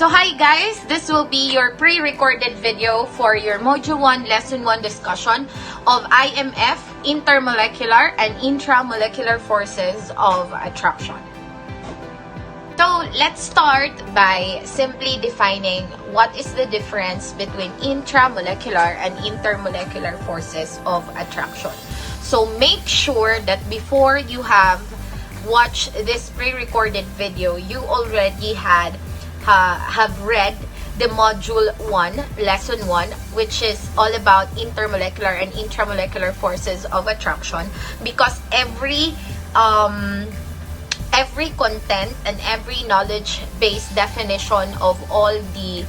So hi guys, this will be your pre-recorded video for your Module 1 Lesson 1 discussion of IMF, Intermolecular and Intramolecular Forces of Attraction. So let's start by simply defining what is the difference between intramolecular and intermolecular forces of attraction. So make sure that before you have watched this pre-recorded video, you already have read the Module 1, Lesson 1, which is all about intermolecular and intramolecular forces of attraction, because every content and every knowledge-based definition of all the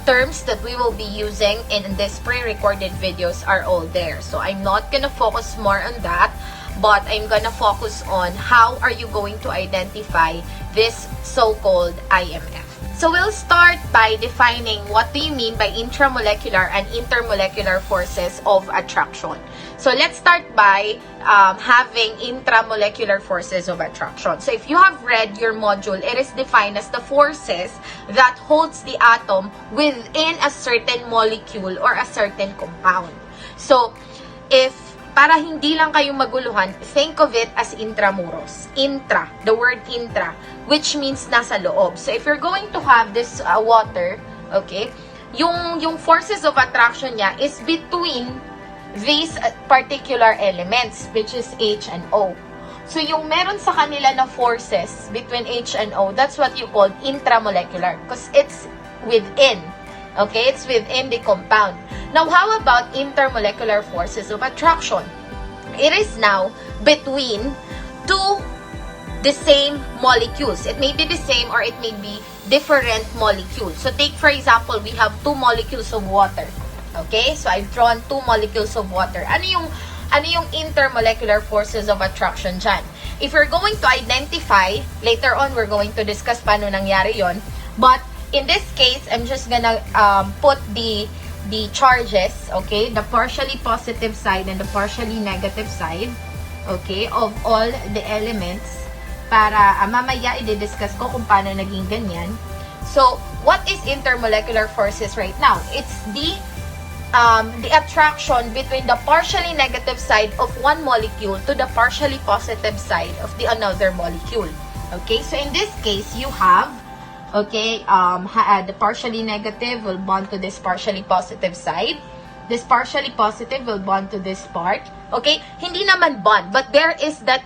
terms that we will be using in this pre-recorded videos are all there. So I'm not gonna focus more on that, but I'm gonna focus on how are you going to identify this so-called IMF. So we'll start by defining what do you mean by intramolecular and intermolecular forces of attraction. So let's start by having intramolecular forces of attraction. So if you have read your module, it is defined as the forces that holds the atom within a certain molecule or a certain compound. So para hindi lang kayo maguluhan, think of it as intramuros. Intra, the word intra, which means nasa loob. So if you're going to have this water, okay, yung forces of attraction niya is between these particular elements, which is H and O. So yung meron sa kanila na forces between H and O, that's what you call intramolecular, because it's within. Okay, it's within the compound. Now, how about intermolecular forces of attraction? It is now between two the same molecules. It may be the same or it may be different molecules. So take for example, we have two molecules of water. Okay, so I've drawn two molecules of water. Ano yung intermolecular forces of attraction dyan? If you're going to identify, later on we're going to discuss paano nangyari yon. But in this case, I'm just gonna put the charges, okay, the partially positive side and the partially negative side, okay, of all the elements para mamaya i-discuss ko kung paano naging ganyan. So, what is intermolecular forces right now? It's the attraction between the partially negative side of one molecule to the partially positive side of the another molecule. Okay, so in this case, you have the partially negative will bond to this partially positive side. This partially positive will bond to this part. Okay? Hindi naman bond, but there is that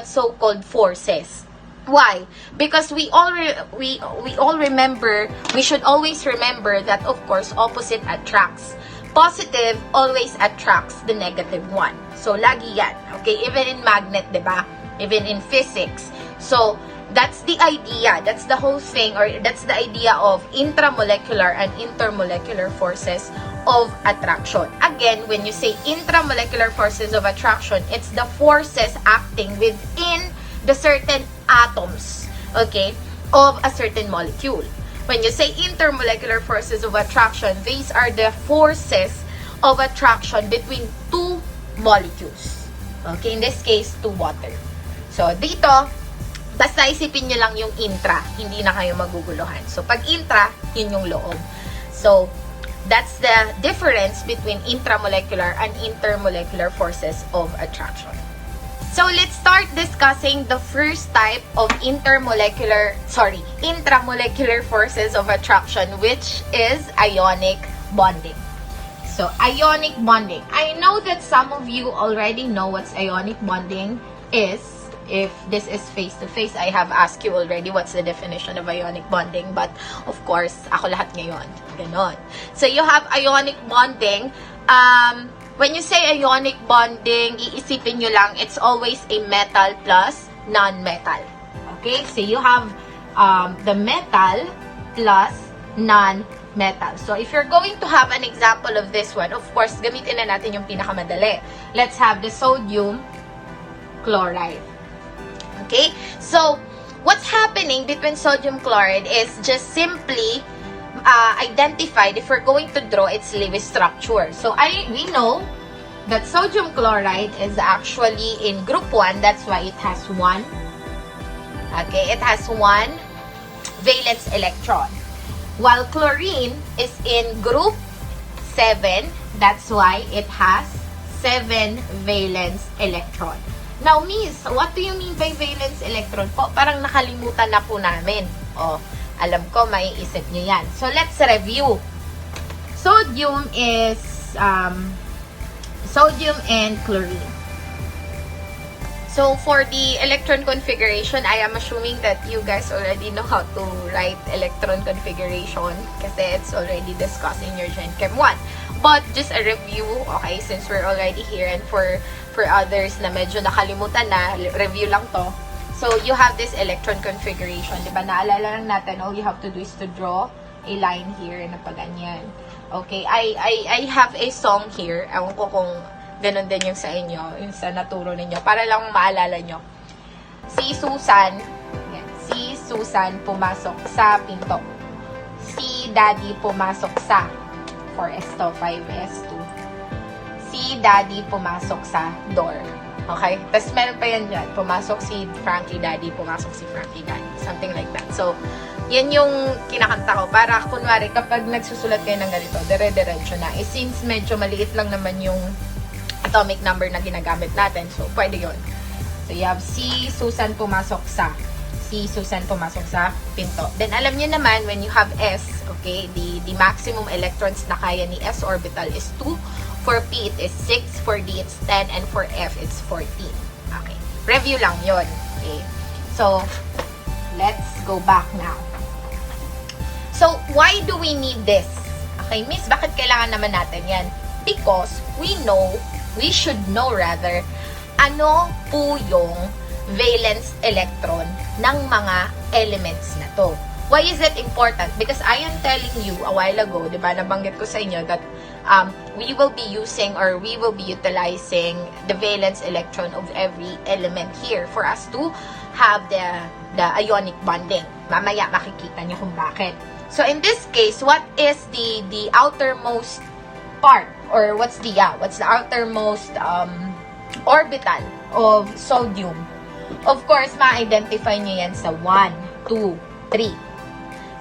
so-called forces. Why? Because we all remember, we should always remember that of course opposite attracts. Positive always attracts the negative one. So lagi yan. Okay? Even in magnet, 'di ba? Even in physics. So that's the idea, that's the whole thing, or that's the idea of intramolecular and intermolecular forces of attraction. Again, when you say intramolecular forces of attraction, it's the forces acting within the certain atoms, okay, of a certain molecule. When you say intermolecular forces of attraction, these are the forces of attraction between two molecules. Okay, in this case, two water. So, dito, basta isipin nyo lang yung intra, hindi na kayo maguguluhan. So, pag intra, yun yung loob. So, that's the difference between intramolecular and intermolecular forces of attraction. So, let's start discussing the first type of intramolecular forces of attraction, which is ionic bonding. So, ionic bonding. I know that some of you already know what ionic bonding is. If this is face-to-face, I have asked you already what's the definition of ionic bonding. But, of course, ako lahat ngayon. Ganon. So, you have ionic bonding. When you say ionic bonding, iisipin nyo lang, it's always a metal plus non-metal. Okay? So, you have the metal plus non-metal. So, if you're going to have an example of this one, of course, gamitin na natin yung pinakamadali. Let's have the sodium chloride. Okay, so what's happening between sodium chloride is just simply identified if we're going to draw its Lewis structure. So we know that sodium chloride is actually in group 1, that's why it has 1. Okay, it has 1 valence electron. While chlorine is in group 7, that's why it has 7 valence electron. Now, Miss, what do you mean by valence electron po? Parang nakalimutan na po namin. O, alam ko, maiisip nyo yan. So, let's review. Sodium is, sodium and chlorine. So, for the electron configuration, I am assuming that you guys already know how to write electron configuration kasi it's already discussed in your Gen Chem 1. But, just a review, okay, since we're already here and for others na medyo nakalimutan na, review lang to. So, you have this electron configuration, di ba? Naalala lang natin, all you have to do is to draw a line here na paganyan. Okay, I have a song here. Ewan ko kung ganun din yung sa inyo, yung sa naturo ninyo, para lang maalala nyo. Si Susan pumasok sa pinto. Si Daddy pumasok sa 4S to 5S2. Si Daddy pumasok sa door. Okay? Tapos meron pa yan dyan. Pumasok si Frankie Daddy, pumasok si Frankie Daddy. Something like that. So, yan yung kinakanta ko. Para, kunwari, kapag nagsusulat kayo ng ganito, dire-diretso na. Since medyo maliit lang naman yung atomic number na ginagamit natin. So, pwede yun. So, you have si Susan pumasok sa pinto. Then, alam niyo naman, when you have S, okay, the maximum electrons na kaya ni S orbital is 2. For P, it is 6. For D, it's 10. And for F, it's 14. Okay. Review lang yun. Okay. So, let's go back now. So, why do we need this? Okay, Miss, bakit kailangan naman natin yan? Because we should know rather, ano po yung valence electron ng mga elements na to. Why is it important? Because I am telling you a while ago, di ba, nabanggit ko sa inyo that we will be using or we will be utilizing the valence electron of every element here for us to have the ionic bonding. Mamaya makikita nyo kung bakit. So in this case, what is the outermost part or what's the outermost orbital of sodium? Of course, ma-identify nyo yan sa 1, 2, 3.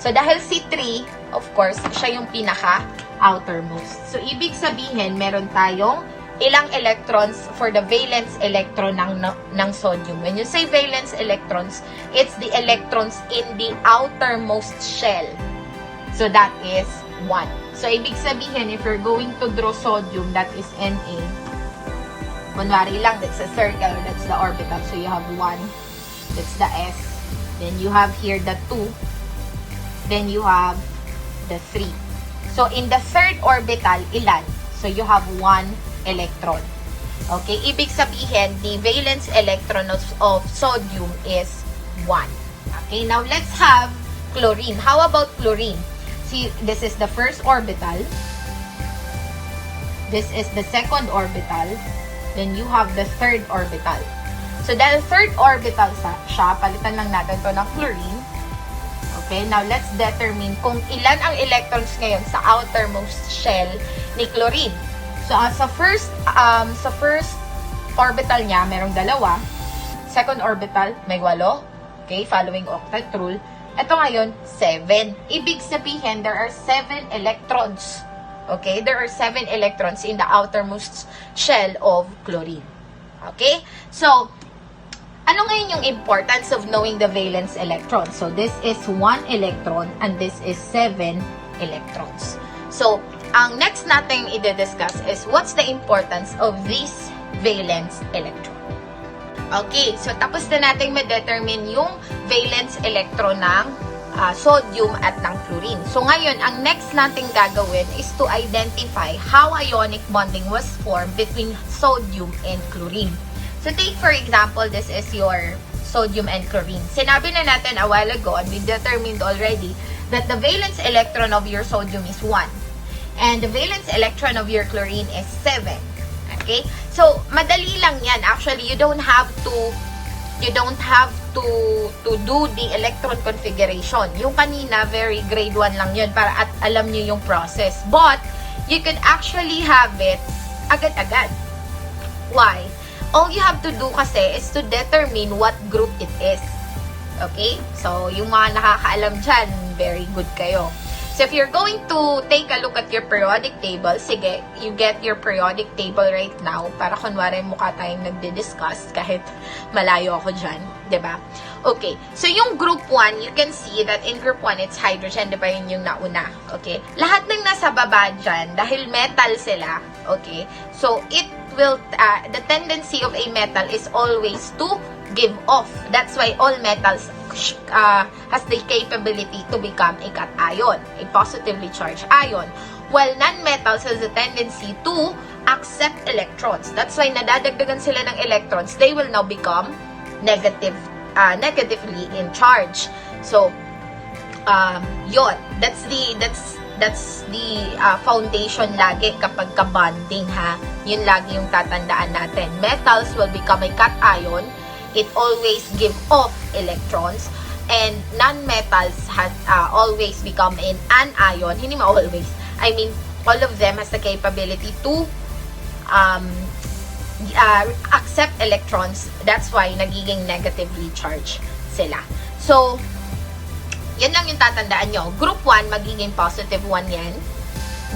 So, dahil si 3, of course, siya yung pinaka-outermost. So, ibig sabihin, meron tayong ilang electrons for the valence electron ng sodium. When you say valence electrons, it's the electrons in the outermost shell. So, that is 1. So, ibig sabihin, if you're going to draw sodium, that is Na. Kunwari lang, that's a circle, that's the orbital. So, you have 1, that's the S. Then, you have here the 2. Then, you have the 3. So, in the third orbital, ilan? So, you have 1 electron. Okay? Ibig sabihin, the valence electron of sodium is 1. Okay? Now, let's have chlorine. How about chlorine? See, this is the first orbital. This is the second orbital. Then, you have the third orbital. So, dahil third orbital siya, palitan lang natin to ng chlorine. Okay, now let's determine kung ilan ang electrons ngayon sa outermost shell ni chlorine. So, sa first orbital niya, merong 2. Second orbital, may 8. Okay, following octet rule. Ito ngayon, 7. Ibig sabihin, there are 7 electrons. Okay, there are 7 electrons in the outermost shell of chlorine. Okay, so, ano ngayon yung importance of knowing the valence electron? So, this is 1 electron and this is 7 electrons. So, ang next natin i-discuss is what's the importance of this valence electron. Okay, so tapos na natin ma-determine yung valence electron ng sodium at ng chlorine. So, ngayon, ang next natin gagawin is to identify how ionic bonding was formed between sodium and chlorine. So, take for example, this is your sodium and chlorine. Sinabi na natin a while ago, and we determined already, that the valence electron of your sodium is 1. And the valence electron of your chlorine is 7. Okay? So, madali lang yan. Actually, you don't have to do the electron configuration. Yung kanina, very grade 1 lang yun para at alam nyo yung process. But, you could actually have it agad-agad. Why? All you have to do kasi is to determine what group it is. Okay? So, yung mga nakakaalam dyan, very good kayo. So, if you're going to take a look at your periodic table, sige, you get your periodic table right now para kunwari mukha tayong nagdi-discuss kahit malayo ako dyan. Diba? Okay. So, yung group 1, you can see that in group 1, it's hydrogen. Diba yun yung nauna? Okay. Lahat ng nasa baba dyan, dahil metal sila, okay, so it will, the tendency of a metal is always to give off. That's why all metals has the capability to become a cation, a positively charged ion. While non-metals has a tendency to accept electrons. That's why nadadagdagan sila ng electrons, they will now become negatively in charge. So, yun. That's the foundation lagi kapag ka-bonding, ha. Yun lagi yung tatandaan natin. Metals will become a cation. It always give off electrons, and non-metals has always become an anion. Hindi ma always. I mean, all of them has the capability to accept electrons. That's why nagiging negatively charged sila. So, yan lang yung tatandaan nyo. Group 1, magiging positive 1 yan.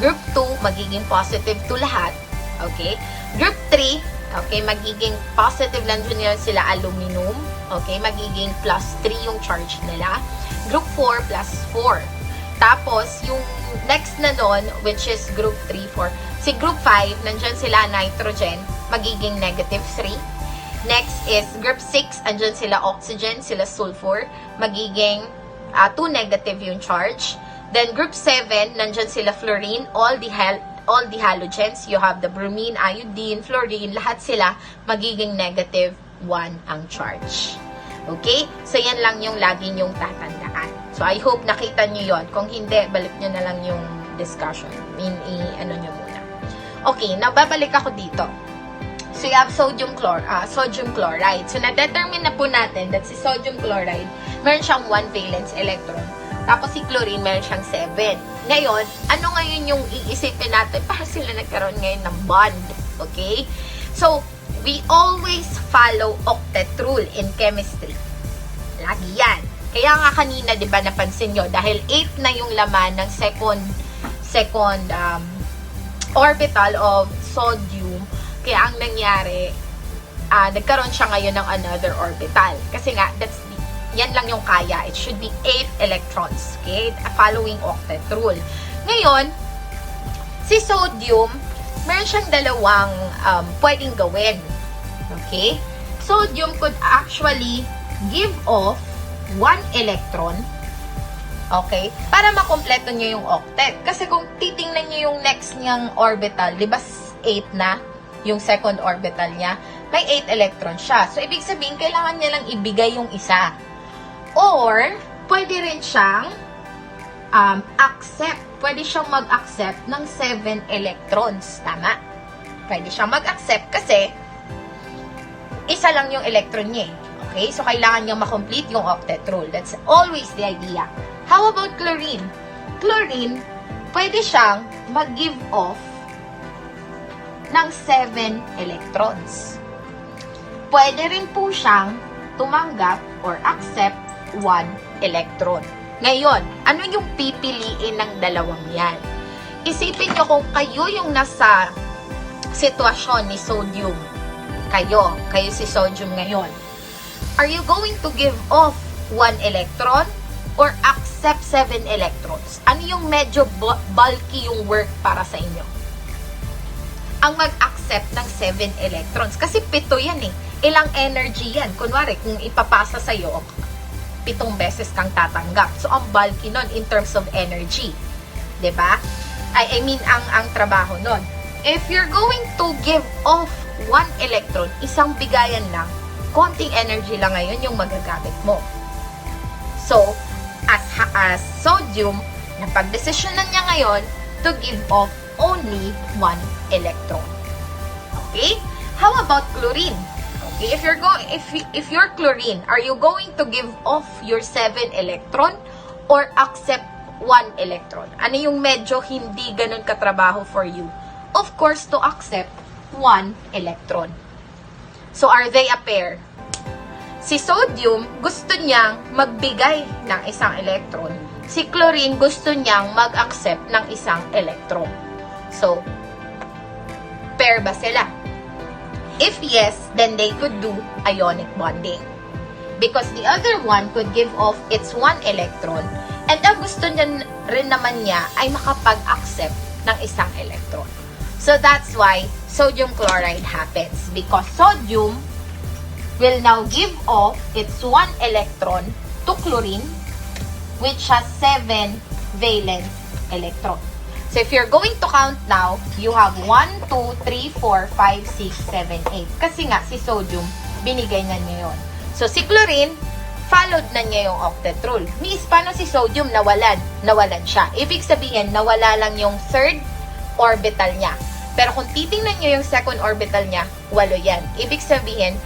Group 2, magiging positive 2 lahat. Okay? Group 3, okay, magiging positive lang dyan sila aluminum. Okay, magiging plus 3 yung charge nila. Group 4, plus 4. Tapos, yung next na nun, which is group 3, 4. Si group 5, nandyan sila nitrogen, magiging negative 3. Next is group 6, andyan sila oxygen, sila sulfur, magiging 2 negative yung charge. Then group 7, nandyan sila fluorine, all the halogens, you have the bromine, iodine, fluorine, lahat sila magiging negative 1 ang charge. Okay? So, yan lang yung lagi nyong tatandaan. So, I hope nakita nyo yon. Kung hindi, balik nyo na lang yung discussion. Ano nyo muna. Okay, now babalik ako dito. So, you have sodium chloride. So, na-determine na po natin that si sodium chloride, meron siyang 1 valence electron. Tapos si chlorine, meron siyang 7. Ngayon, ano ngayon yung iisipin natin para sila nagkaroon ngayon ng bond? Okay? So, we always follow octet rule in chemistry. Lagi yan. Kaya nga kanina, di ba, napansin nyo, dahil 8 na yung laman ng second orbital of sodium, kaya ang nangyari, nagkaroon siya ngayon ng another orbital. Kasi nga, yan lang yung kaya. It should be 8 electrons. Okay? Following octet rule. Ngayon, si sodium, meron siyang dalawang pwedeng gawin. Okay? Sodium could actually give off 1 electron. Okay? Para makompleto nyo yung octet. Kasi kung titingnan nyo yung next niyang orbital, di ba 8 na yung second orbital niya, may 8 electron siya. So, ibig sabihin, kailangan niya lang ibigay yung isa. Or, pwede rin siyang accept. Pwede siyang mag-accept ng 7 electrons. Tama? Pwede siyang mag-accept kasi isa lang yung electron niya. Okay? So, kailangan niyang makomplete yung octet rule. That's always the idea. How about chlorine? Chlorine, pwede siyang mag-give off ng 7 electrons. Pwede rin po siyang tumanggap or accept 1 electron. Ngayon, ano yung pipiliin ng dalawang yan? Isipin nyo kung kayo yung nasa sitwasyon ni sodium. Kayo si sodium ngayon. Are you going to give off 1 electron or accept 7 electrons? Ano yung medyo bulky yung work para sa inyo? Ang mag-accept ng 7 electrons. Kasi 7 yan eh. Ilang energy yan. Kunwari, kung ipapasa sa'yo, 7 beses kang tatanggap. So, ang bulky nun in terms of energy. Diba? I mean, ang trabaho nun. If you're going to give off 1 electron, isang bigayan lang, konting energy lang ngayon yung magagamit mo. So, as sodium, napag-desisyonan niya ngayon to give off only 1 electron. Okay? How about chlorine? Okay, if you're chlorine, are you going to give off your 7 electron or accept 1 electron? Ano yung medyo hindi ganun katrabaho for you? Of course, to accept 1 electron. So, are they a pair? Si sodium, gusto niyang magbigay ng isang electron. Si chlorine, gusto niyang mag-accept ng isang electron. So, pair ba sila? If yes, then they could do ionic bonding. Because the other one could give off its one electron, and ang gusto niya rin naman niya ay makapag-accept ng isang electron. So, that's why sodium chloride happens. Because sodium will now give off its one electron to chlorine, which has 7 valence electrons. So, if you're going to count now, you have 1, 2, 3, 4, 5, 6, 7, 8. Kasi nga, si sodium, binigay na niya yun. So, si chlorine, followed na niya yung octet rule. Miss, paano si sodium nawalan? Nawalan siya. Ibig sabihin, nawala lang yung third orbital niya. Pero kung titingnan niyo yung second orbital niya, 8 yan. Ibig sabihin,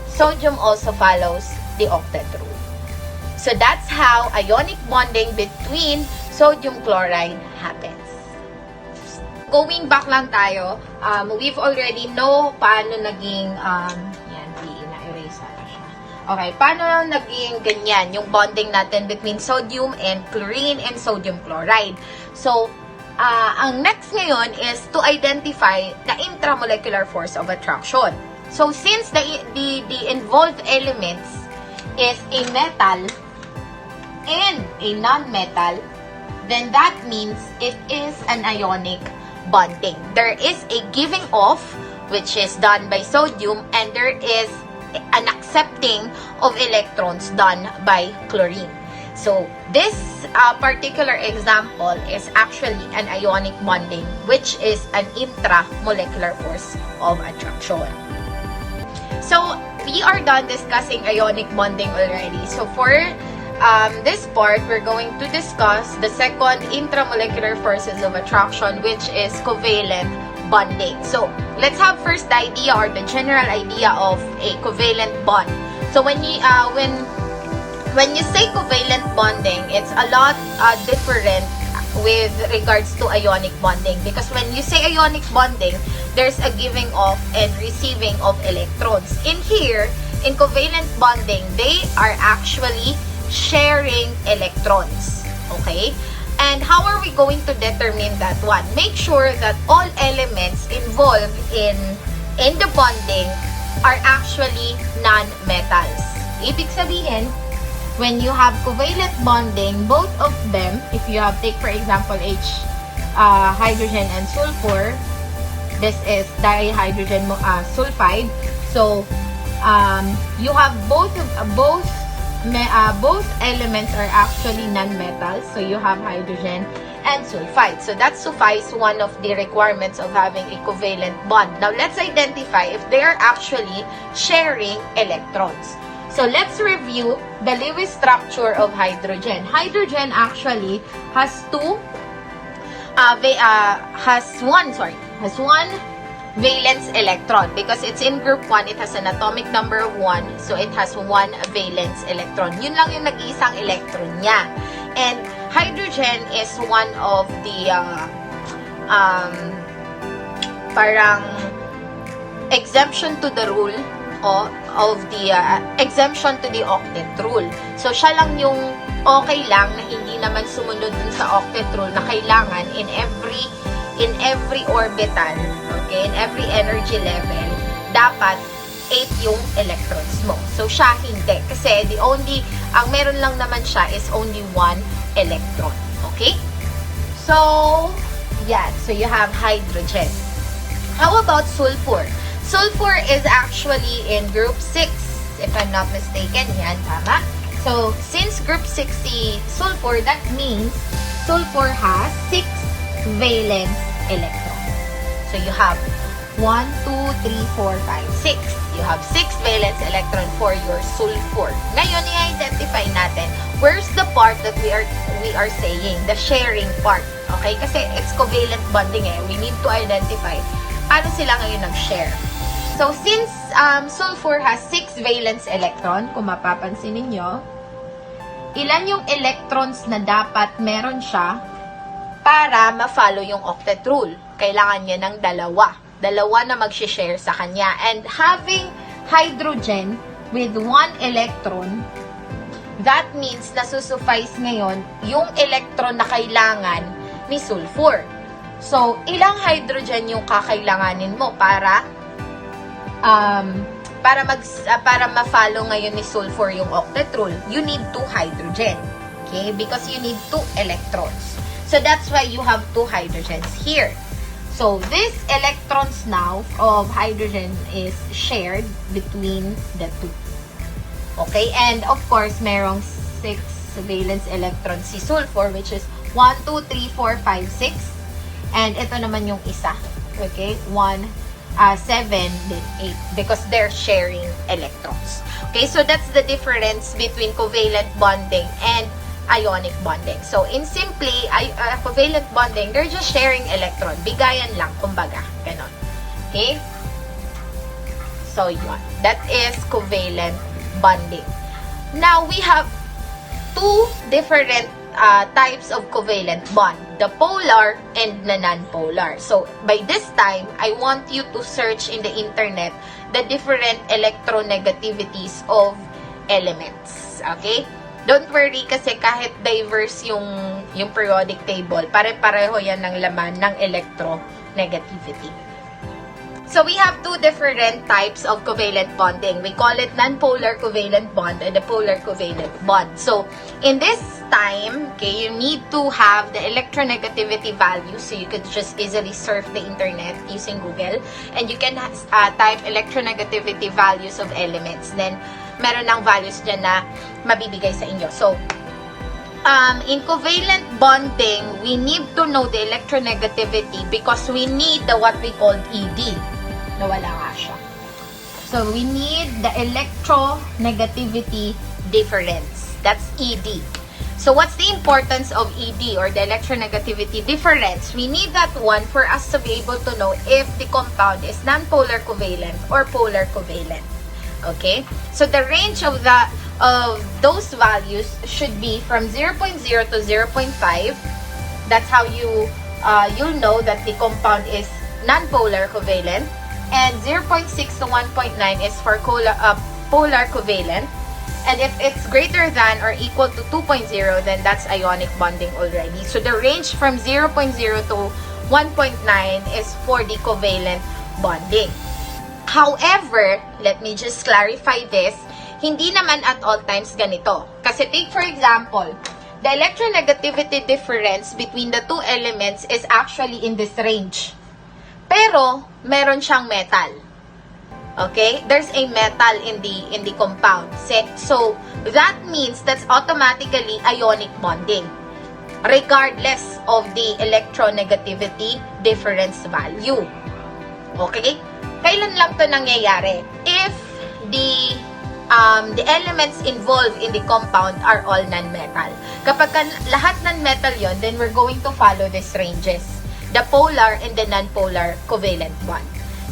sodium also follows the octet rule. So, that's how ionic bonding between sodium chloride happens. Going back lang tayo, we've already know paano naging, yan, na-erase na siya. Okay, paano naging ganyan yung bonding natin between sodium and chlorine and sodium chloride. So, ang next ngayon is to identify the intramolecular force of attraction. So, since the involved elements is a metal and a non-metal, then that means it is an ionic bonding. There is a giving off, which is done by sodium, and there is an accepting of electrons done by chlorine. So, this particular example is actually an ionic bonding, which is an intramolecular force of attraction. So, we are done discussing ionic bonding already. So, for this part, we're going to discuss the second intramolecular forces of attraction, which is covalent bonding. So, let's have first the idea or the general idea of a covalent bond. So, when you say covalent bonding, it's a lot different with regards to ionic bonding. Because when you say ionic bonding, there's a giving of and receiving of electrons. In here, in covalent bonding, they are actually sharing electrons. Okay? And how are we going to determine that one? Make sure that all elements involved in the bonding are actually non-metals. Ibig sabihin, when you have covalent bonding, both of them, if you have, take for example, hydrogen and sulfur, this is dihydrogen sulfide. So, you have both elements are actually non-metals. So, you have hydrogen and sulfide. So, that suffices one of the requirements of having a covalent bond. Now, let's identify if they are actually sharing electrons. So, let's review the Lewis structure of hydrogen. Hydrogen actually has one valence electron. Because it's in group 1, it has an atomic number of 1. So, it has 1 valence electron. Yun lang yung nag-iisang electron niya. And hydrogen is one of the parang exemption to the rule of the exemption to the octet rule. So, siya lang yung okay lang na hindi naman sumunod dun sa octet rule na kailangan in every orbital, okay, in every energy level, dapat 8 yung electrons mo. So, siya hindi. Kasi ang meron lang naman siya is only 1 electron. Okay? So, yan. So, you have hydrogen. How about sulfur? Sulfur is actually in group 6, if I'm not mistaken. Yan, tama. So, since group 6 si sulfur, that means sulfur has 6 valence electrons. So, you have 1, 2, 3, 4, 5, 6. You have 6 valence electron for your sulfur. Ngayon, i-identify natin where's the part that we are saying, the sharing part. Okay? Kasi it's covalent bonding eh. We need to identify paano sila ngayon nag-share. So, since sulfur has 6 valence electron, kung mapapansin ninyo, ilan yung electrons na dapat meron siya para ma-follow yung octet rule? Kailangan niya ng dalawa na mag-share sa kanya. And having hydrogen with 1 electron, that means nasusuffice ngayon yung electron na kailangan ni sulfur. So, ilang hydrogen yung kakailanganin mo para ma-follow ngayon ni sulfur yung octet rule? You need 2 hydrogen. Okay? Because you need 2 electrons. So, that's why you have 2 hydrogens here. So, these electrons now of hydrogen is shared between the 2. Okay? And, of course, merong 6 valence electrons si sulfur, which is 1, 2, 3, 4, 5, 6. And ito naman yung isa. Okay? 1, 7, then 8. Because they're sharing electrons. Okay? So, that's the difference between covalent bonding and ionic bonding. So, in simply, covalent bonding, they're just sharing electron. Bigayan lang, kumbaga. Ganon. Okay? So, yun. That is covalent bonding. Now, we have 2 different types of covalent bond. The polar and the non-polar. So, by this time, I want you to search in the internet the different electronegativities of elements. Okay? Don't worry kasi kahit diverse yung periodic table, pare-pareho yan ng laman ng electronegativity. So, we have 2 different types of covalent bonding. We call it non-polar covalent bond and the polar covalent bond. So, in this time, okay, you need to have the electronegativity value. So, you could just easily surf the internet using Google. And you can type electronegativity values of elements. Then, meron ng values dyan na mabibigay sa inyo. So, in covalent bonding, we need to know the electronegativity because we need the what we call ED. Nawala nga siya. So, we need the electronegativity difference. That's ED. So, what's the importance of ED or the electronegativity difference? We need that one for us to be able to know if the compound is non-polar covalent or polar covalent. Okay? So, the range of those values should be from 0.0 to 0.5. That's how you'll know that the compound is non-polar covalent. And 0.6 to 1.9 is for polar covalent. And if it's greater than or equal to 2.0, then that's ionic bonding already. So, the range from 0.0 to 1.9 is for the covalent bonding. However, let me just clarify this, hindi naman at all times ganito. Kasi take for example, the electronegativity difference between the 2 elements is actually in this range. Pero, meron siyang metal. Okay? There's a metal in the compound. So, that means that's automatically ionic bonding. Regardless of the electronegativity difference value. Okay? Kailan lang to nangyayari? If the elements involved in the compound are all non-metal. Kapag lahat non-metal yon, then we're going to follow these ranges. The polar and the non-polar covalent bond.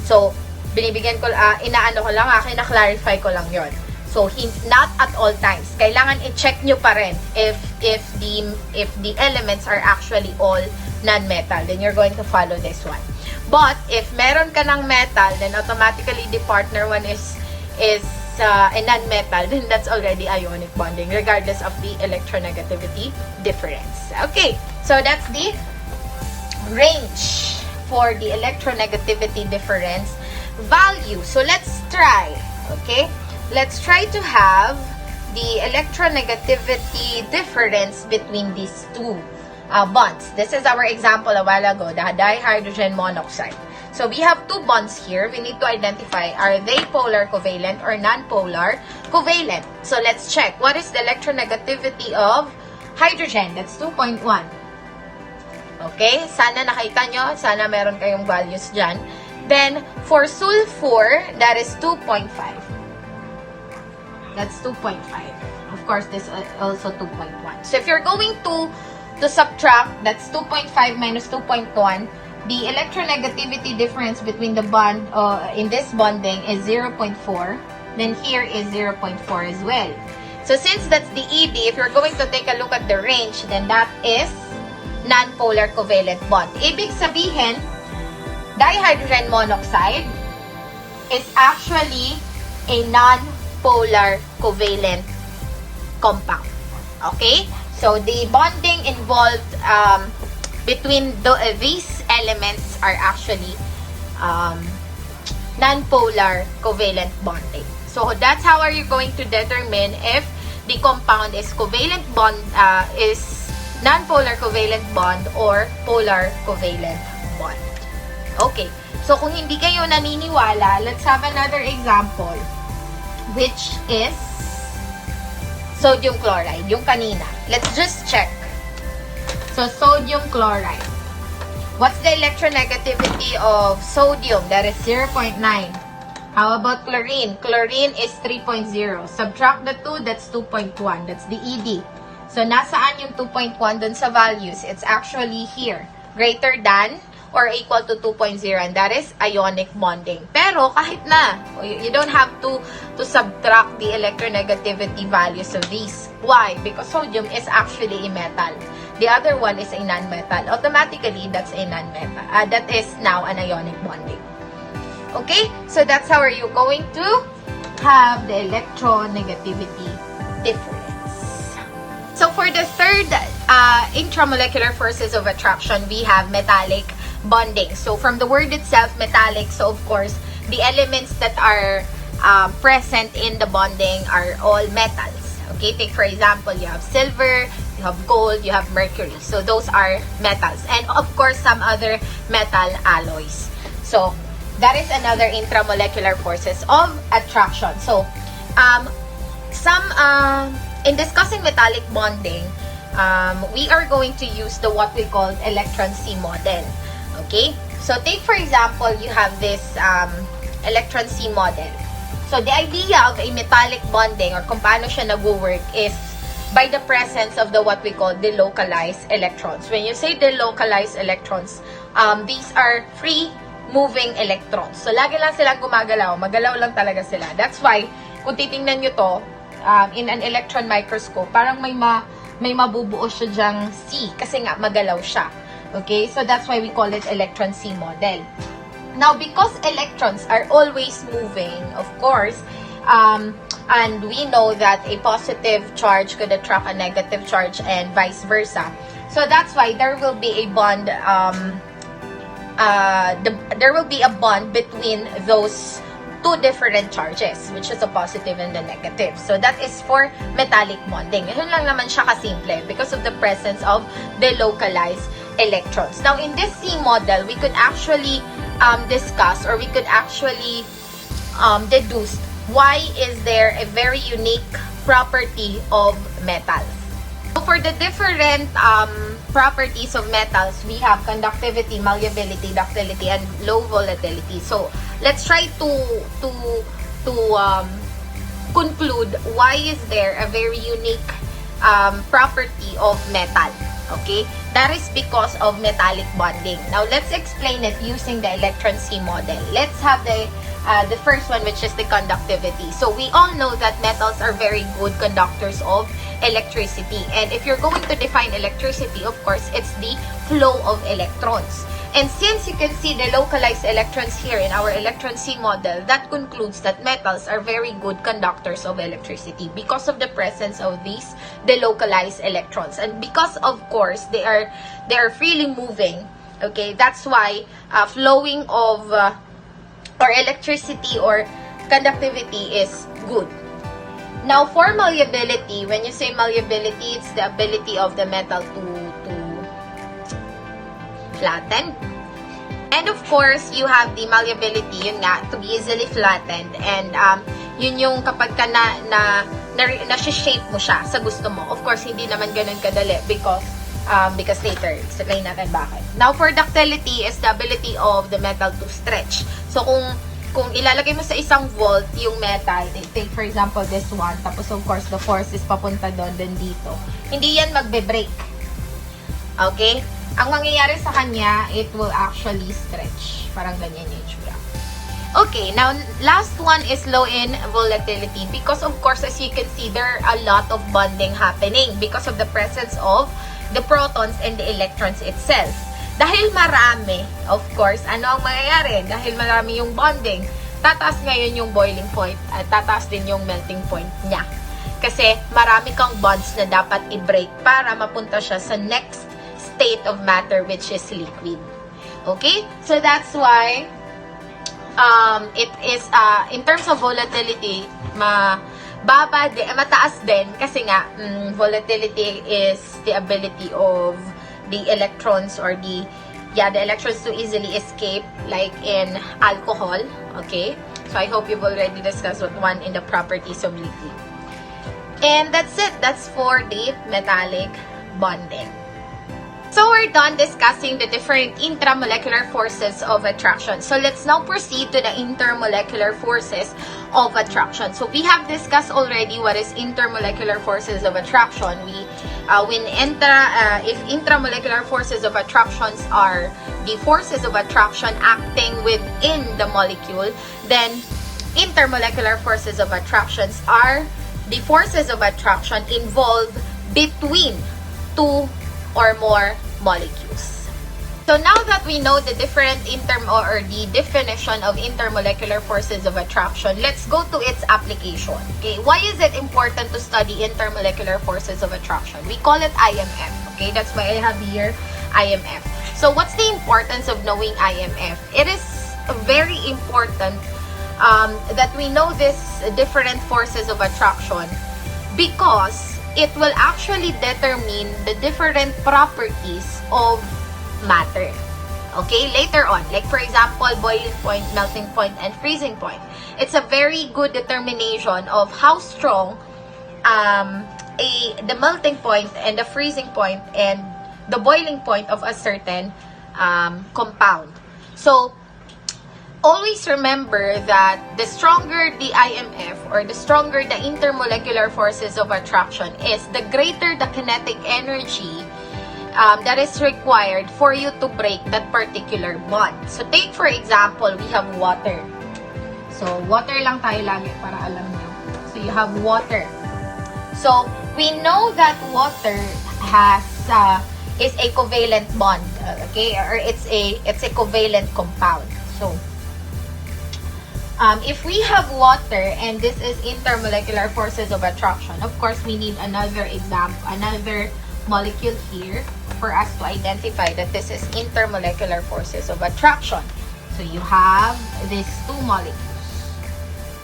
So, binibigyan ko, inaano ko lang, kina-clarify ko lang yon. So, not at all times. Kailangan i-check nyo pa rin if the elements are actually all non-metal. Then, you're going to follow this one. But, if meron ka ng metal, then automatically the partner one is a non-metal, then that's already ionic bonding, regardless of the electronegativity difference. Okay, so that's the range for the electronegativity difference value. So, let's try, okay? Let's try to have the electronegativity difference between these 2 bonds. This is our example a while ago, the dihydrogen monoxide. So, we have 2 bonds here. We need to identify, are they polar covalent or non-polar covalent? So, let's check. What is the electronegativity of hydrogen? That's 2.1. Okay? Sana nakita nyo. Sana meron kayong values dyan. Then, for sulfur, that is 2.5. That's 2.5. Of course, this is also 2.1. So, if you're going to subtract, that's 2.5 minus 2.1, the electronegativity difference between the bond in this bonding is 0.4. Then here is 0.4 as well. So since that's the ED, if you're going to take a look at the range, then that is non-polar covalent bond. Ibig sabihin, dihydrogen monoxide is actually a non non-polar covalent compound. Okay? So, the bonding involved between these elements are actually non-polar covalent bonding. So, that's how are you going to determine if the compound is covalent bond, is non-polar covalent bond or polar covalent bond. Okay. So, kung hindi kayo naniniwala, let's have another example, which is sodium chloride, yung kanina. Let's just check. So, sodium chloride. What's the electronegativity of sodium? That is 0.9. How about chlorine? Chlorine is 3.0. Subtract the 2, that's 2.1. That's the ED. So, nasaan yung 2.1 dun sa values? It's actually here. Greater than or equal to 2.0, and that is ionic bonding. Pero kahit na, you don't have to subtract the electronegativity values of these. Why? Because sodium is actually a metal. The other one is a non-metal. Automatically, that's a non-metal. That is now an ionic bonding. Okay? So that's how are you going to have the electronegativity difference. So for the third intramolecular forces of attraction, we have metallic bonding. So from the word itself, metallic, so of course, the elements that are present in the bonding are all metals. Okay, take for example, you have silver, you have gold, you have mercury. So those are metals. And of course, some other metal alloys. So that is another intramolecular forces of attraction. So in discussing metallic bonding, we are going to use what we call electron C model. Okay? So, take for example, you have this electron C model. So, the idea of a metallic bonding or kung paano siya nag-work is by the presence of what we call delocalized electrons. When you say delocalized electrons, these are free moving electrons. So, lagi lang silang gumagalaw. Magalaw lang talaga sila. That's why, kung titingnan nyo to, in an electron microscope, parang may mabubuo siya dyang C kasi nga magalaw siya. Okay, so that's why we call it electron C model. Now, because electrons are always moving, of course, and we know that a positive charge could attract a negative charge and vice versa. So that's why there will be a bond. There will be a bond between those two different charges, which is a positive and the negative. So that is for metallic bonding. Yun lang naman siya kasimple because of the presence of delocalized electrons. Now, in this C model, we could actually discuss or we could actually deduce why is there a very unique property of metals. So, for the different properties of metals, we have conductivity, malleability, ductility, and low volatility. So, let's try to conclude why is there a very unique property of metal. Okay, that is because of metallic bonding. Now, let's explain it using the electron C model. Let's have the first one, which is the conductivity. So, we all know that metals are very good conductors of electricity. And if you're going to define electricity, of course, it's the flow of electrons. And since you can see the localized electrons here in our electron C model, that concludes that metals are very good conductors of electricity because of the presence of these delocalized electrons. And because, of course, they are freely moving, okay, that's why flowing of or electricity or conductivity is good. Now, for malleability, when you say malleability, it's the ability of the metal to flatten. And of course, you have the malleability, yun nga, to be easily flattened. And yun yung kapag ka na-shape mo siya sa gusto mo. Of course, hindi naman ganun kadali because later, explain natin bakit. Now, for ductility is the ability of the metal to stretch. So, kung ilalagay mo sa isang volt yung metal, take for example this one, tapos of course the force is papunta doon din dito, hindi yan magbe-break. Okay? Ang mangyayari sa kanya, it will actually stretch. Parang ganyan yung itsura. Okay, now last one is low in volatility because of course as you can see, there are a lot of bonding happening because of the presence of the protons and the electrons itself. Dahil marami, of course, ano ang mangyayari? Dahil marami yung bonding, tataas ngayon yung boiling point at tataas din yung melting point niya. Kasi marami kang bonds na dapat i-break para mapunta siya sa next state of matter, which is liquid. Okay? So that's why it is, in terms of volatility, mataas din kasi nga, volatility is the ability of the electrons or the electrons to easily escape, like in alcohol. Okay? So I hope you've already discussed one in the properties of liquid. And that's it. That's for the metallic bonding. So we're done discussing the different intramolecular forces of attraction. So let's now proceed to the intermolecular forces of attraction. So we have discussed already what is intermolecular forces of attraction. If intramolecular forces of attractions are the forces of attraction acting within the molecule, then intermolecular forces of attractions are the forces of attraction involved between two or more molecules. So now that we know the different the definition of intermolecular forces of attraction, let's go to its application. Okay, why is it important to study intermolecular forces of attraction? We call it IMF. Okay, that's why I have here IMF. So what's the importance of knowing IMF? It is very important that we know these different forces of attraction because it will actually determine the different properties of matter. Okay, later on, like for example, boiling point, melting point, and freezing point. It's a very good determination of how strong the melting point and the freezing point and the boiling point of a certain compound. So always remember that the stronger the IMF or the stronger the intermolecular forces of attraction is, the greater the kinetic energy that is required for you to break that particular bond. So take for example, we have water. So water lang tayo lagi para alam nyo. So you have water. So we know that water is a covalent bond, okay, or it's a covalent compound. So if we have water and this is intermolecular forces of attraction, of course we need another molecule here for us to identify that this is intermolecular forces of attraction. So you have these two molecules.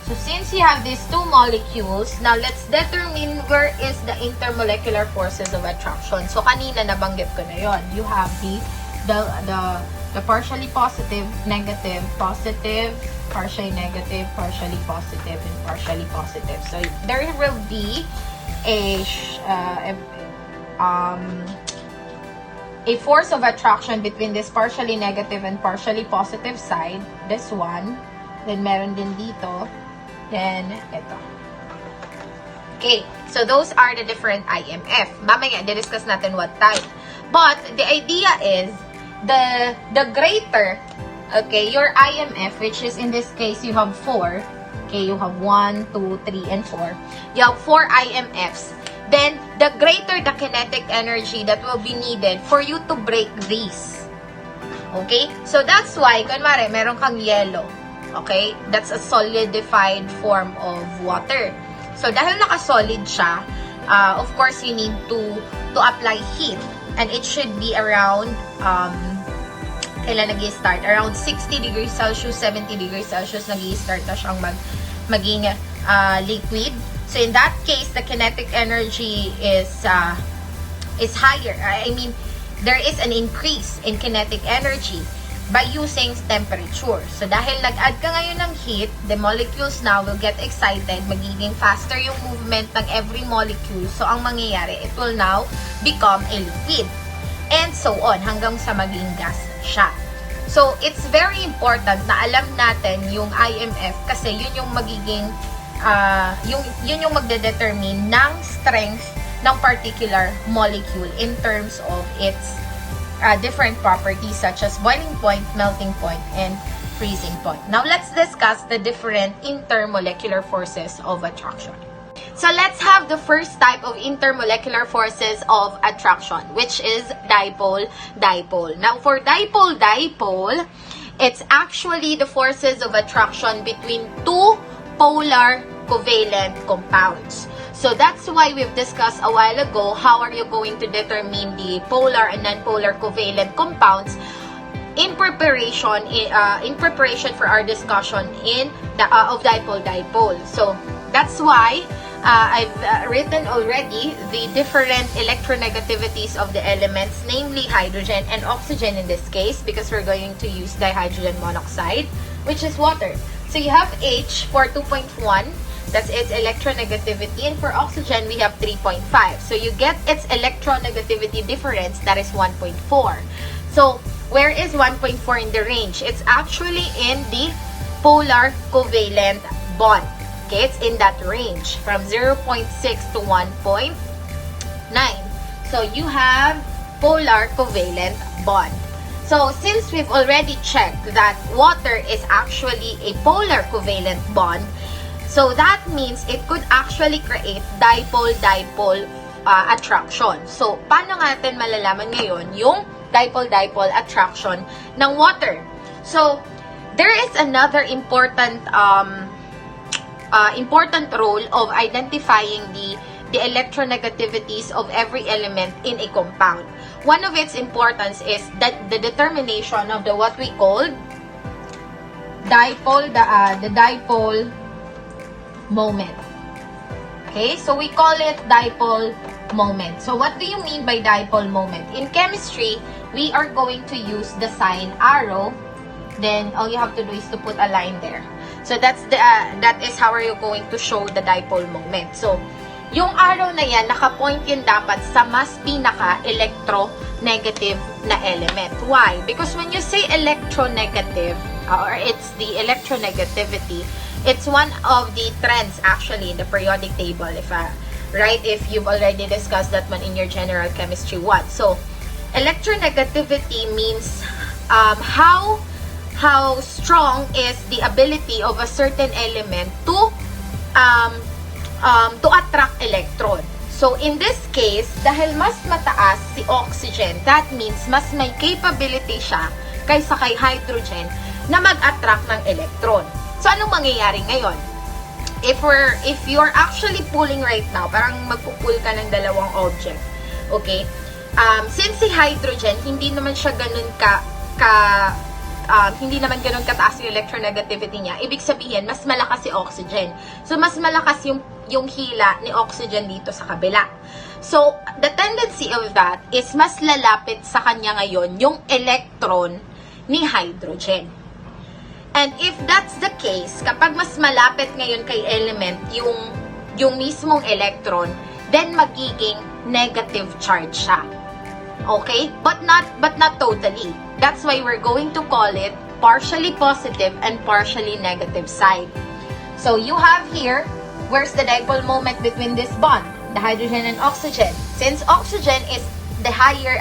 So since you have these two molecules, now let's determine where is the intermolecular forces of attraction. So kanina nabanggit ko na yon. You have the partially positive, negative, positive, partially negative, partially positive, and partially positive. So there will be a force of attraction between this partially negative and partially positive side. This one. Then meron din dito. Then ito. Okay. So those are the different IMF. Mamaya, discuss natin what type. But the idea is the greater, okay, your IMF, which is in this case you have 4. Okay, you have 1, 2, 3, and 4. You have 4 IMFs. Then the greater the kinetic energy that will be needed for you to break these. Okay? So that's why, kunwari, meron kang yellow. Okay? That's a solidified form of water. So dahil naka-solid siya, of course you need to apply heat. And it should be around, kailan nag-i-start? Around 60 degrees Celsius, 70 degrees Celsius, nag-i-start na siyang maging liquid. So in that case, the kinetic energy is higher. I mean, there is an increase in kinetic energy by using temperature. So dahil nag-add ka ngayon ng heat, the molecules now will get excited, magiging faster yung movement ng every molecule. So ang mangyayari, it will now become a liquid. And so on, hanggang sa maging gas siya. So it's very important na alam natin yung IMF kasi yun yung magiging yun yung magdedetermine ng strength ng particular molecule in terms of its different properties such as boiling point, melting point, and freezing point. Now let's discuss the different intermolecular forces of attraction. So let's have the first type of intermolecular forces of attraction, which is dipole-dipole. Now for dipole-dipole, It's actually the forces of attraction between two polar covalent compounds. So that's why we've discussed a while ago how are you going to determine the polar and non-polar covalent compounds in preparation for our discussion of dipole-dipole. So that's why I've written already the different electronegativities of the elements, namely hydrogen and oxygen in this case, because we're going to use dihydrogen monoxide, which is water. So you have H for 2.1, that's its electronegativity, and for oxygen we have 3.5. So you get its electronegativity difference, that is 1.4. So where is 1.4 in the range? It's actually in the polar covalent bond. Okay, it's in that range from 0.6 to 1.9. So you have polar covalent bond. So since we've already checked that water is actually a polar covalent bond, so that means it could actually create dipole-dipole attraction. So paano natin malalaman ngayon yung dipole-dipole attraction ng water? So there is another important role of identifying the electronegativities of every element in a compound. One of its importance is that the determination of the what we call dipole, the dipole moment. Okay, so we call it dipole moment. So what do you mean by dipole moment? In chemistry, we are going to use the sign arrow. Then all you have to do is to put a line there. So that's that is how are you going to show the dipole moment. So yung arrow na yan, naka-point yun dapat sa mas pinaka-electronegative na element. Why? Because when you say electronegative, or it's the electronegativity, it's one of the trends actually in the periodic table, if you've already discussed that one in your general chemistry 1. So electronegativity means how strong is the ability of a certain element to attract electron. So in this case, dahil mas mataas si oxygen, that means mas may capability siya kaysa kay hydrogen na mag-attract ng electron. So anong mangyayari ngayon? If you're actually pulling right now, parang magpupull ka ng dalawang object. Okay? Since si hydrogen, hindi naman siya ganun hindi naman ganun kataas yung electronegativity niya. Ibig sabihin, mas malakas si oxygen. So, mas malakas yung hila ni oxygen dito sa kabila. So, the tendency of that is mas lalapit sa kanya ngayon yung electron ni hydrogen. And if that's the case, kapag mas malapit ngayon kay element yung mismong electron, then magiging negative charge siya. Okay? But not totally. That's why we're going to call it partially positive and partially negative side. So you have here, where's the dipole moment between this bond? The hydrogen and oxygen. Since oxygen is the higher,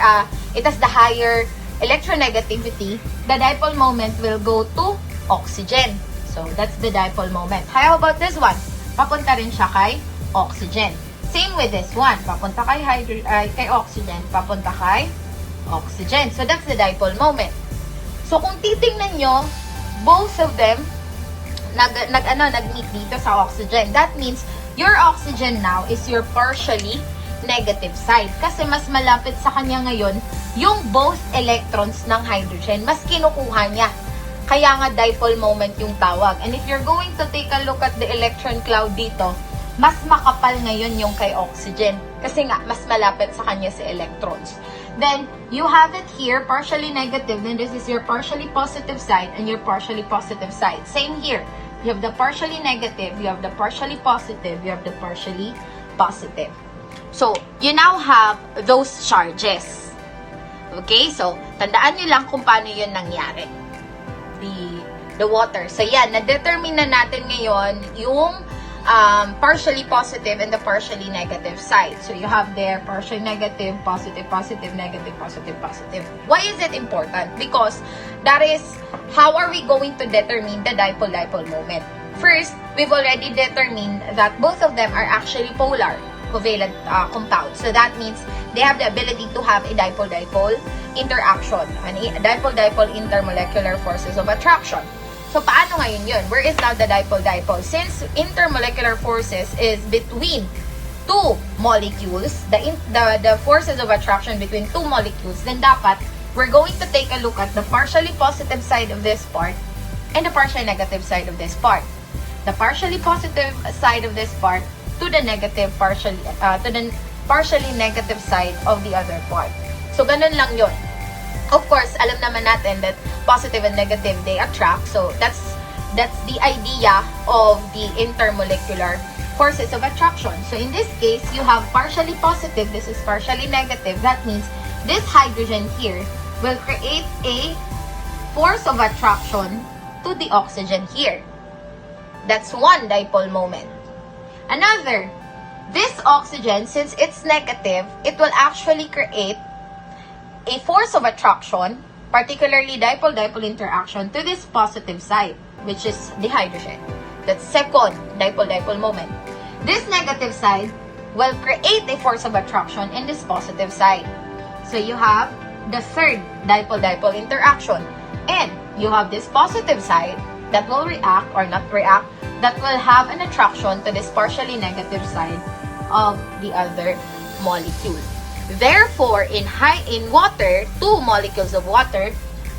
it has the higher electronegativity, the dipole moment will go to oxygen. So that's the dipole moment. How about this one? Papunta rin siya kay oxygen. Same with this one. Papunta kay oxygen, papunta kay oxygen. So that's the dipole moment. So kung titingnan nyo, both of them nag-meet dito sa oxygen. That means your oxygen now is your partially negative side. Kasi mas malapit sa kanya ngayon yung both electrons ng hydrogen. Mas kinukuha niya. Kaya nga dipole moment yung tawag. And if you're going to take a look at the electron cloud dito, mas makapal ngayon yung kay oxygen. Kasi nga, mas malapit sa kanya si electrons. Then, you have it here, partially negative. Then, this is your partially positive side and your partially positive side. Same here. You have the partially negative, you have the partially positive, you have the partially positive. So, you now have those charges. Okay? So, tandaan nyo lang kung paano yun nangyari. The water. So, yan. Na-determine na natin ngayon yung partially positive and the partially negative side. So you have there partially negative, positive, positive, negative, positive, positive. Why is it important? Because that is how are we going to determine the dipole-dipole moment. First, we've already determined that both of them are actually polar. covalent compound. So that means they have the ability to have a dipole-dipole interaction, a dipole-dipole intermolecular forces of attraction. So paano ngayon yun? Where is now the dipole-dipole? Since intermolecular forces is between two molecules, the forces of attraction between two molecules, then dapat we're going to take a look at the partially positive side of this part and the partially negative side of this part. The partially positive side of this part to the partially negative side of the other part. So ganun lang yun. Of course, alam naman natin that positive and negative, they attract. So that's the idea of the intermolecular forces of attraction. So in this case, you have partially positive, this is partially negative. That means this hydrogen here will create a force of attraction to the oxygen here. That's one dipole moment. Another, this oxygen, since it's negative, it will actually create a force of attraction, particularly dipole-dipole interaction, to this positive side, which is the hydrogen. That's second dipole-dipole moment. This negative side will create a force of attraction in this positive side. So you have the third dipole-dipole interaction. And you have this positive side that will react or not react, that will have an attraction to this partially negative side of the other molecule. Therefore, in water, two molecules of water,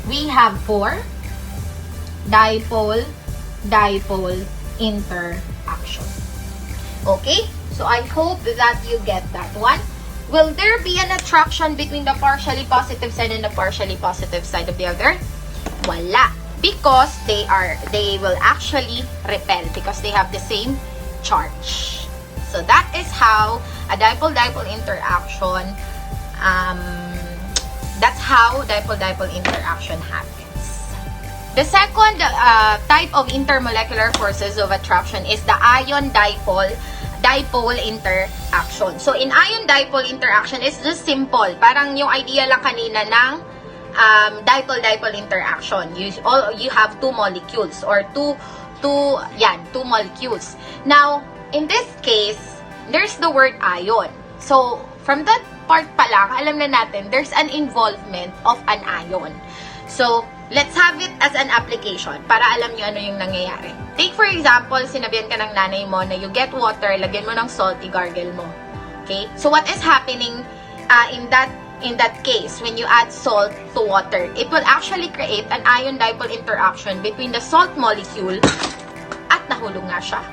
we have four dipole-dipole interaction. Okay? So I hope that you get that one. Will there be an attraction between the partially positive side and the partially positive side of the other? Wala. Because they will actually repel because they have the same charge. So that is how a dipole-dipole interaction, that's how dipole-dipole interaction happens. The second type of intermolecular forces of attraction is the ion-dipole interaction. So in ion-dipole interaction, it's just simple. Parang yung idea lang kanina ng dipole-dipole interaction. You have two molecules or two molecules. Now, in this case, there's the word ion. So, from that part pa lang, alam na natin, there's an involvement of an ion. So, let's have it as an application para alam nyo ano yung nangyayari. Take for example, sinabihan ka ng nanay mo na you get water, lagyan mo ng salt, i-gargle mo. Okay? So, what is happening in that case, when you add salt to water, it will actually create an ion-dipole interaction between the salt molecule at nahulog nga siya.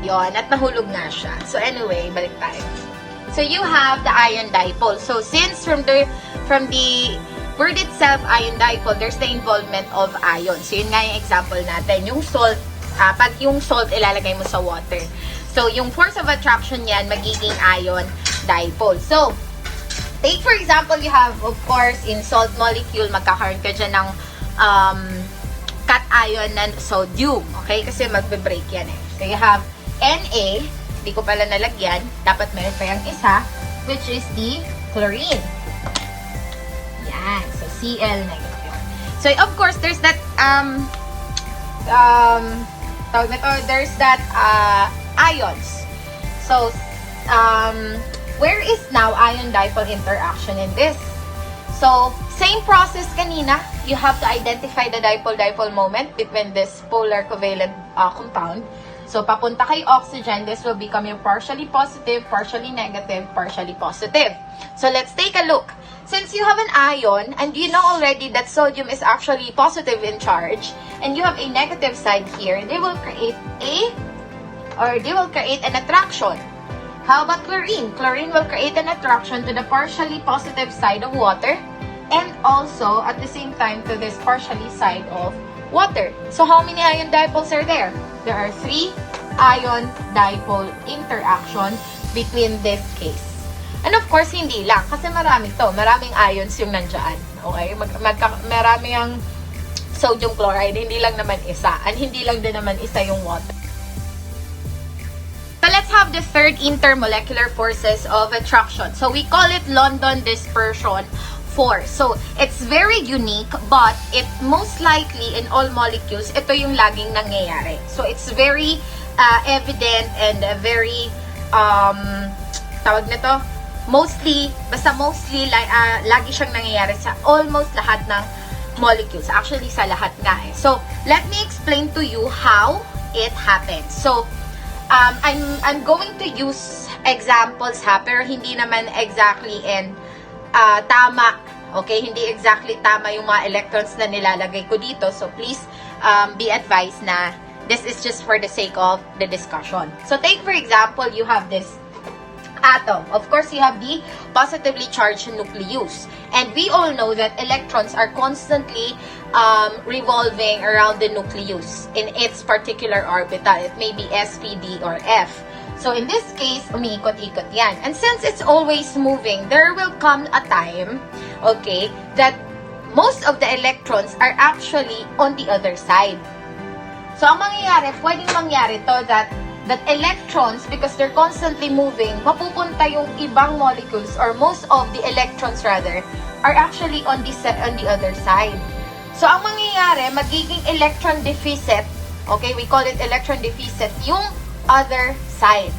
Yon, at nahulog nga siya. So anyway, balik tayo. So you have the ion dipole. So since from the word itself, ion dipole, there's the involvement of ion. So yun nga yung example natin. Yung salt, pag yung salt ilalagay mo sa water. So yung force of attraction yan, magiging ion dipole. So, take for example, you have, of course, in salt molecule, magkakaroon ka dyan ng cation ng sodium. Okay? Kasi magbe-break yan eh. So, you have Na, di ko pala nalagyan, dapat meron pa yung isa, which is the chlorine. Yan. So, Cl negative. So, of course, there's that, there's that ions. So, where is now ion-dipole interaction in this? So, same process kanina. You have to identify the dipole-dipole moment between this polar covalent compound. So, papunta kay oxygen, this will become yung partially positive, partially negative, partially positive. So, let's take a look. Since you have an ion, and you know already that sodium is actually positive in charge, and you have a negative side here, they will create an attraction. How about chlorine? Chlorine will create an attraction to the partially positive side of water and also at the same time to this partially side of water. So how many ion dipoles are there? There are 3 ion dipole interaction between this case. And of course, hindi lang. Kasi marami to. Maraming ions yung nandyan. Okay? Marami ang sodium chloride. Hindi lang naman isa. And hindi lang din naman isa yung water. So let's have the third intermolecular forces of attraction. So we call it London dispersion force. So it's very unique, but it most likely in all molecules, ito yung laging nangyayari. So it's very evident and very tawag nito, mostly lagi siyang nangyayari sa almost lahat ng molecules. Actually, sa lahat nga eh. So, let me explain to you how it happens. So, I'm going to use examples ha, pero hindi naman exactly and tama. Okay, hindi exactly tama yung mga electrons na nilalagay ko dito. So, please be advised na this is just for the sake of the discussion. So, take for example, you have this atom. Of course, you have the positively charged nucleus. And we all know that electrons are constantly revolving around the nucleus in its particular orbital. It may be S, P, D, or F. So, in this case, umiikot-ikot yan. And since it's always moving, there will come a time, okay, that most of the electrons are actually on the other side. So, ang mangyayari, pwedeng mangyari to that electrons, because they're constantly moving, mapupunta yung ibang molecules, or most of the electrons rather, are actually on the other side. So, ang mangyayari, magiging electron deficit, okay, we call it electron deficit, yung other side.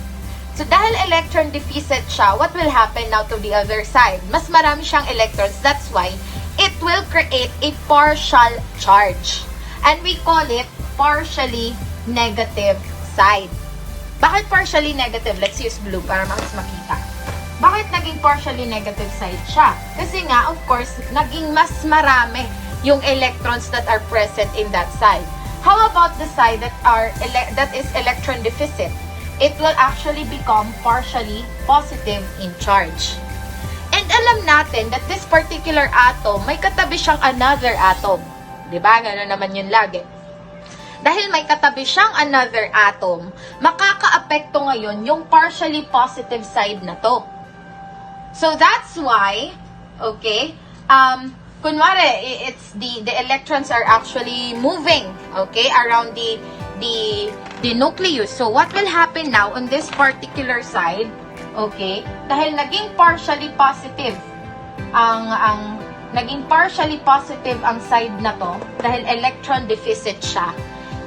So, dahil electron deficit siya, what will happen now to the other side? Mas marami siyang electrons, that's why it will create a partial charge. And we call it partially negative side. Bakit partially negative? Let's use blue para mas makita. Bakit naging partially negative side siya? Kasi nga, of course, naging mas marami yung electrons that are present in that side. How about the side that is electron deficit? It will actually become partially positive in charge. And alam natin that this particular atom, may katabi siyang another atom. Diba? Gano'n naman yun lagi. Dahil may katabi siyang another atom, makaka-apekto ngayon yung partially positive side na to. So that's why, okay, kunwari, it's the electrons are actually moving, okay, around the nucleus. So what will happen now on this particular side, okay, dahil naging partially positive naging partially positive ang side na to, dahil electron deficit siya,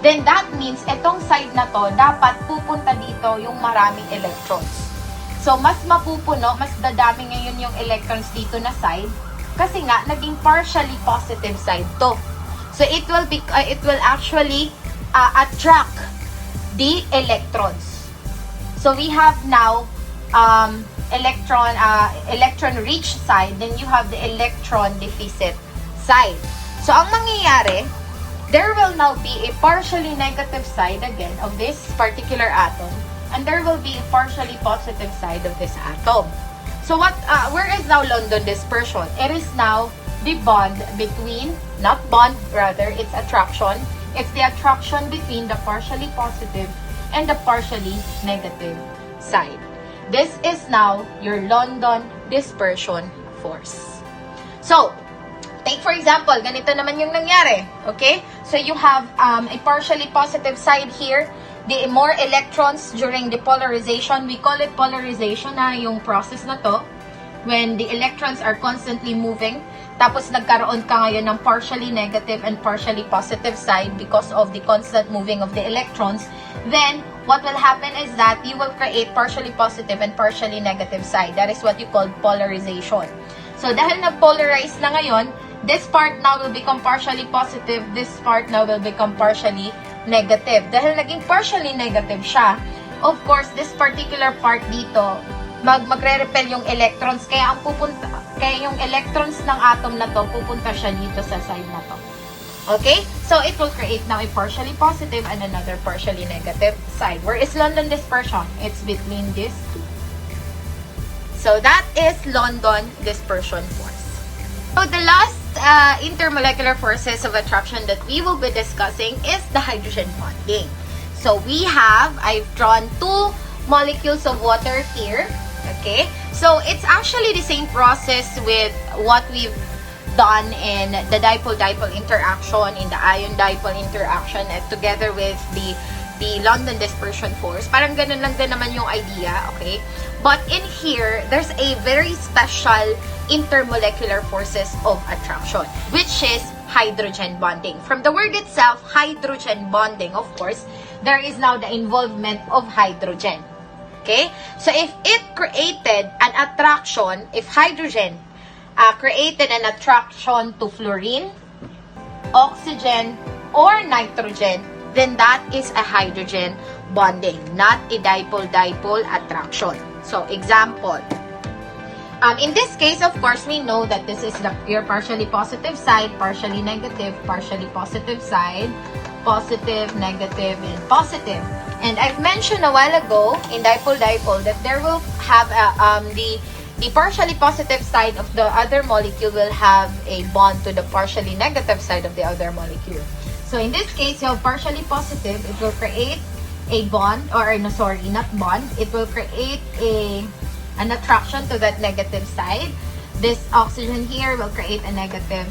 then that means itong side na to, dapat pupunta dito yung maraming electrons. So, mas mapupuno, mas dadami ngayon yung electrons dito na side, kasi nga, naging partially positive side to. So, it will actually attract the electrons. So, we have now electron-rich side, then you have the electron deficit side. So, ang mangyayari, there will now be a partially negative side again of this particular atom, and there will be a partially positive side of this atom. So, where is now London dispersion? It is now the bond between, not bond, rather, it's attraction. It's the attraction between the partially positive and the partially negative side. This is now your London dispersion force. So, take for example, ganito naman yung nangyari. Okay? So, you have a partially positive side here. The more electrons during the polarization, we call it polarization na yung process na to. When the electrons are constantly moving, tapos nagkaroon ka ngayon ng partially negative and partially positive side because of the constant moving of the electrons, then what will happen is that you will create partially positive and partially negative side. That is what you call polarization. So, dahil nag-polarize na ngayon, this part now will become partially positive, this part now will become partially negative. Dahil naging partially negative siya, of course, this particular part dito, magre-repel yung electrons, kaya yung electrons ng atom na to, pupunta siya dito sa side na to. Okay? So, it will create now a partially positive and another partially negative side. Where is London dispersion? It's between these two. So, that is London dispersion force. So, the last intermolecular forces of attraction that we will be discussing is the hydrogen bonding. So, I've drawn two molecules of water here. Okay? So, it's actually the same process with what we've done in the dipole-dipole interaction, in the ion-dipole interaction, and together with the London dispersion force. Parang ganun lang din naman yung idea, okay? But in here, there's a very special intermolecular forces of attraction, which is hydrogen bonding. From the word itself, hydrogen bonding, of course, there is now the involvement of hydrogen. Okay? So if it created an attraction, if hydrogen created an attraction to fluorine, oxygen, or nitrogen, then that is a hydrogen bonding, not a dipole-dipole attraction. So, example. In this case, of course, we know that this is your partially positive side, partially negative, partially positive side, positive, negative, and positive. And I've mentioned a while ago in dipole-dipole that there will have the partially positive side of the other molecule will have a bond to the partially negative side of the other molecule. So in this case, you have partially positive, it will create a bond, or no, sorry, not bond, it will create an attraction to that negative side. This oxygen here will create a negative,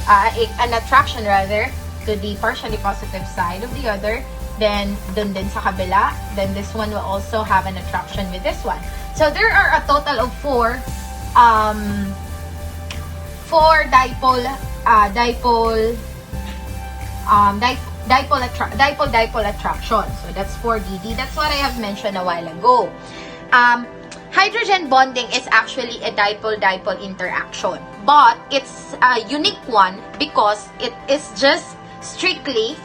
an attraction rather, to the partially positive side of the other. Then, dun din sa kabila, then this one will also have an attraction with this one. So there are a total of four dipole attraction. So that's 4DD. That's what I have mentioned a while ago. Hydrogen bonding is actually a dipole-dipole interaction, but it's a unique one because it is just strictly,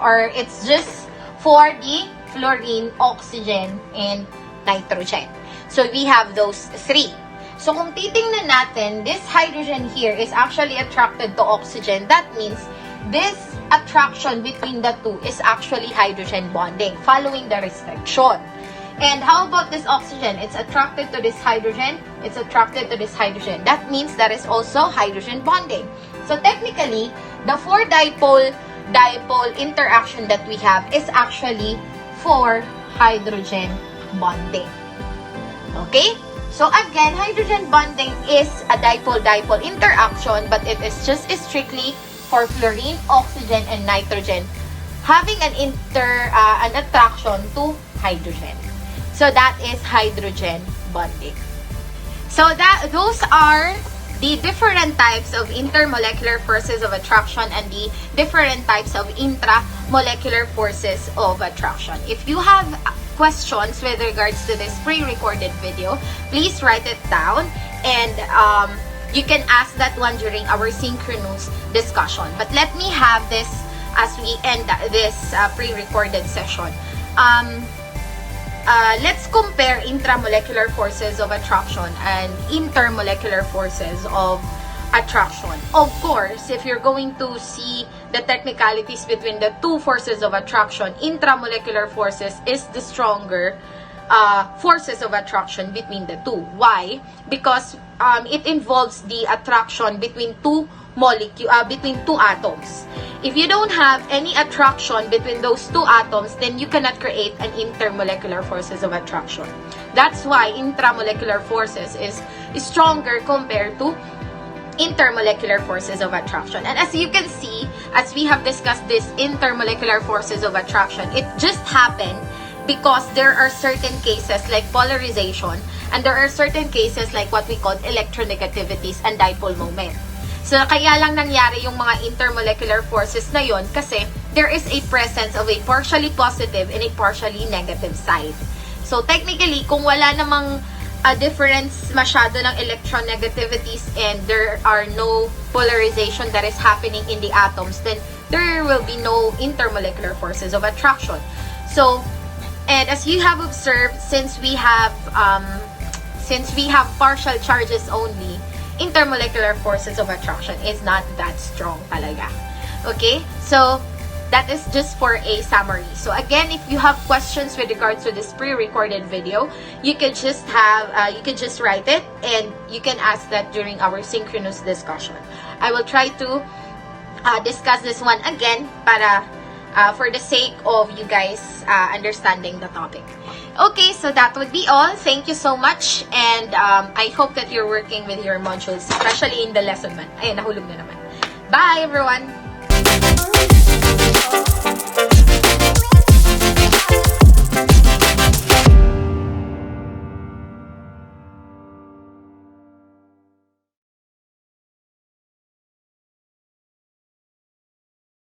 or it's just for the fluorine, oxygen, and nitrogen. So we have those three. So kung titingnan natin, this hydrogen here is actually attracted to oxygen. That means this attraction between the two is actually hydrogen bonding, following the restriction. And how about this oxygen? It's attracted to this hydrogen. It's attracted to this hydrogen. That means that is also hydrogen bonding. So technically, the four dipole interaction that we have is actually for hydrogen bonding. Okay? So again, hydrogen bonding is a dipole-dipole interaction, but it is just strictly for fluorine, oxygen, and nitrogen having an attraction to hydrogen. So that is hydrogen bonding. So those are the different types of intermolecular forces of attraction and the different types of intramolecular forces of attraction. If you have questions with regards to this pre-recorded video, please write it down, and you can ask that one during our synchronous discussion. But let me have this as we end this pre-recorded session. Let's compare intramolecular forces of attraction and intermolecular forces of attraction. Of course, if you're going to see the technicalities between the two forces of attraction, intramolecular forces is the stronger forces of attraction between the two. Why? Because it involves the attraction between two atoms. If you don't have any attraction between those two atoms, then you cannot create an intermolecular forces of attraction. That's why intramolecular forces is stronger compared to intermolecular forces of attraction. And as you can see, as we have discussed this intermolecular forces of attraction, it just happened because there are certain cases like polarization, and there are certain cases like what we call electronegativities and dipole moment. So, kaya lang nangyari yung mga intermolecular forces na yon kasi there is a presence of a partially positive and a partially negative side. So, technically, kung wala namang difference masyado ng electron negativities and there are no polarization that is happening in the atoms, then there will be no intermolecular forces of attraction. So, and as you have observed, since we have partial charges only, intermolecular forces of attraction is not that strong talaga. Okay? So, that is just for a summary. So, again, if you have questions with regards to this pre-recorded video, you can just write it, and you can ask that during our synchronous discussion. I will try to discuss this one again para for the sake of you guys understanding the topic. Okay, so that would be all. Thank you so much, and I hope that you're working with your modules, especially in the lesson man. Ayun, nahulog na naman. Bye, everyone!